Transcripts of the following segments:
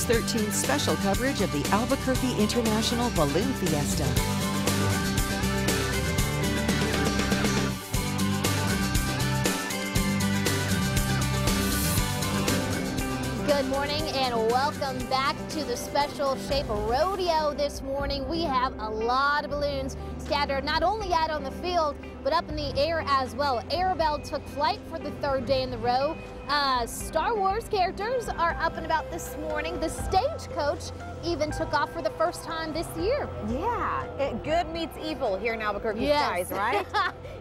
News 13's special coverage of the Albuquerque International Balloon Fiesta. Good morning and welcome back to the Special Shape Rodeo. This morning we have a lot of balloons scattered not only out on the field but up in the air as well. Arabelle took flight for the third day in a row. Star Wars characters are up and about this morning. The stagecoach even took off for the first time this year. Yeah, good meets evil here in Albuquerque skies, right?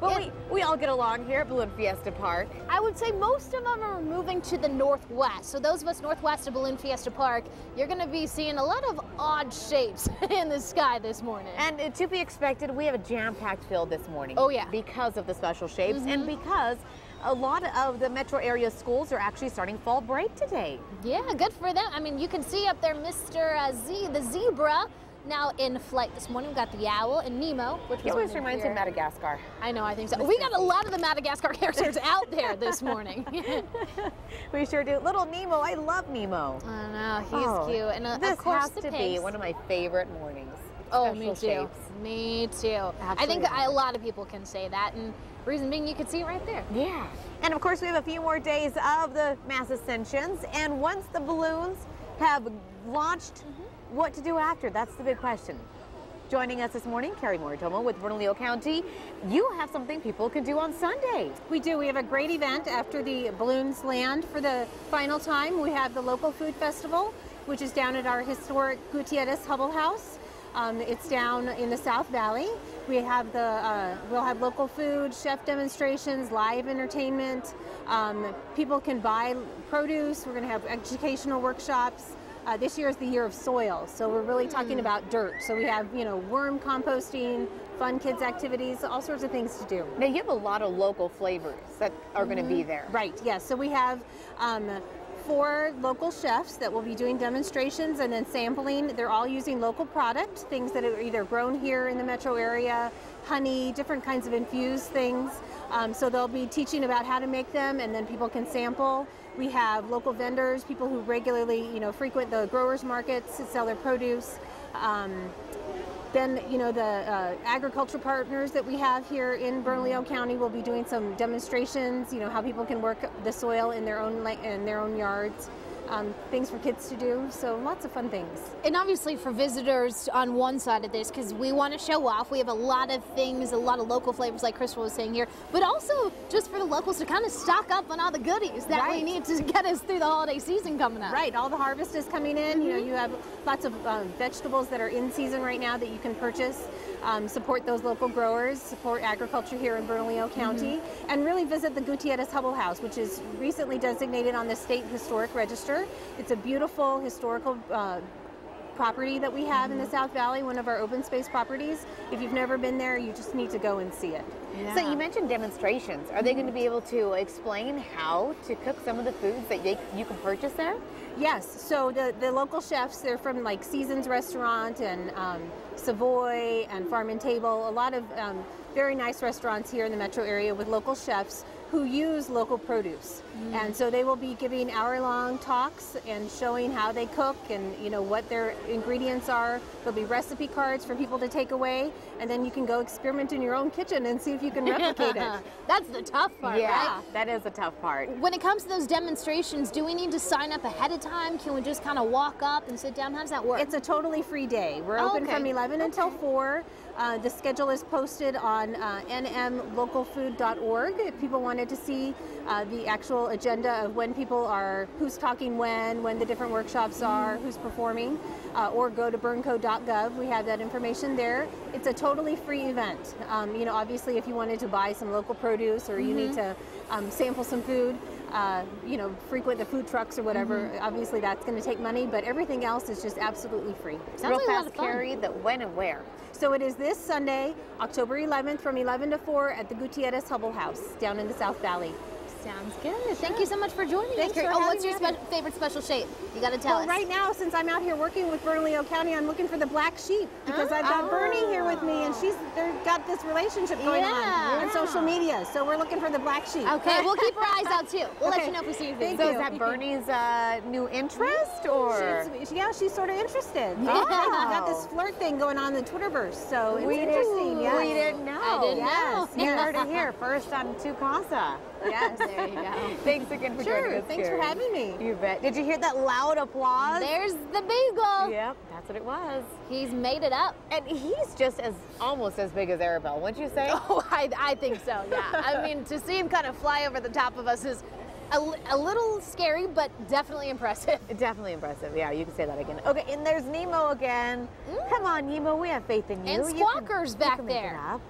But we all get along here at Balloon Fiesta Park. I would say most of them are moving to the northwest. So those of us northwest of Balloon Fiesta Park, you're going to be seeing a lot of odd shapes in the sky this morning. And to be expected, we have a jam-packed field this morning. Oh yeah. Because of the special shapes and because a lot of the metro area schools are actually starting fall break today. Yeah, good for them. I mean, you can see up there Mr. Z, the zebra, now in flight this morning. We've got the owl and Nemo, which he always reminds me of Madagascar. I know, I think so. We got a lot of the Madagascar characters out there this morning. We sure do. Little Nemo, I love Nemo. I know, he's cute. And this of course, has to be one of my favorite mornings. Oh, me too. Shapes. Me too. Absolutely. I think a lot of people can say that, and reason being, you can see it right there. Yeah. And of course, we have a few more days of the mass ascensions, and once the balloons have launched, what to do after? That's the big question. Joining us this morning, Carrie Moritomo with Bernalillo County. You have something people can do on Sunday. We do. We have a great event after the balloons land for the final time. We have the local food festival, which is down at our historic Gutierrez Hubble house. It's down in the South Valley. We have we'll have local food, chef demonstrations, live entertainment. People can buy produce. We're going to have educational workshops. This year is the year of soil, so we're really talking about dirt. So we have, worm composting, fun kids activities, all sorts of things to do. Now you have a lot of local flavors that are going to be there. Right, yes. So we have 4 local chefs that will be doing demonstrations and then sampling. They're all using local product, things that are either grown here in the metro area, honey, different kinds of infused things. So they'll be teaching about how to make them, and then people can sample. We have local vendors, people who regularly, frequent the growers markets to sell their produce. Then, the agricultural partners that we have here in Bernalillo County will be doing some demonstrations, how people can work the soil in their own yards. Things for kids to do, so lots of fun things. And obviously for visitors on one side of this, because we want to show off, we have a lot of things, a lot of local flavors like Crystal was saying here, but also just for the locals to kind of stock up on all the goodies that we need to get us through the holiday season coming up. Right, all the harvest is coming in. You have lots of vegetables that are in season right now that you can purchase. Support those local growers, support agriculture here in Bernalillo County, and really visit the Gutierrez Hubble House, which is recently designated on the State Historic Register. It's a beautiful historical property that we have in the South Valley, one of our open space properties. If you've never been there, you just need to go and see it. Yeah. So you mentioned demonstrations. Are they going to be able to explain how to cook some of the foods that you can purchase there? Yes, so the local chefs, they're from like Seasons Restaurant and Savoy and Farm and Table, a lot of very nice restaurants here in the metro area with local chefs who use local produce. And so they will be giving hour-long talks and showing how they cook and what their ingredients are. There'll be recipe cards for people to take away, and then you can go experiment in your own kitchen and see if you can replicate it. That's the tough part, right? That is the tough part. When it comes to those demonstrations, do we need to sign up ahead of time? Can we just kind of walk up and sit down? How does that work? It's a totally free day. We're open from 11 until 4. The schedule is posted on nmlocalfood.org if people wanted to see the actual agenda of when people are, who's talking when the different workshops are, who's performing, or go to BernCo.gov. We have that information there. It's a totally free event. Obviously if you wanted to buy some local produce or you need to sample some food, frequent the food trucks or whatever, obviously that's going to take money, but everything else is just absolutely free. Sounds like a lot of fun. Carrie, that when and where? So it is this Sunday, October 11th from 11 to 4 at the Gutierrez Hubble House down in the South Valley. Sounds good. Thank you so much for joining us. What's your favorite special shape? You got to tell us. Right now, since I'm out here working with Bernalillo County, I'm looking for the black sheep because I've got Bernie here with me, and they've got this relationship going on social media. So we're looking for the black sheep. Okay, we'll keep our eyes out too. We'll let you know if we see you. So is that Bernie's new interest, or? she's sort of interested. Oh. Got this flirt thing going on in the Twitterverse, so it's interesting. Yes. We didn't know. I didn't know. You heard it here first on Tu Casa. Yes. There you go. Thanks again for joining Sure. us, Thanks for Carrie. having me. You bet. Did you hear that loud applause? There's the beagle. Yep, that's what it was. He's made it up. And he's just almost as big as Arabelle, wouldn't you say? Oh, I think so, yeah. I mean, to see him kind of fly over the top of us is a little scary, but definitely impressive. Definitely impressive. Yeah, you can say that again. Okay, and there's Nemo again. Come on, Nemo, we have faith in you. And You Squawker's back you can make there. it up.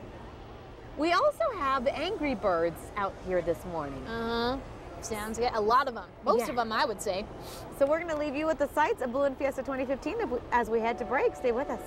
We also have the Angry Birds out here this morning. Sounds good. A lot of them. Most Yeah. of them, I would say. So we're going to leave you with the sights of Balloon Fiesta 2015 as we head to break. Stay with us.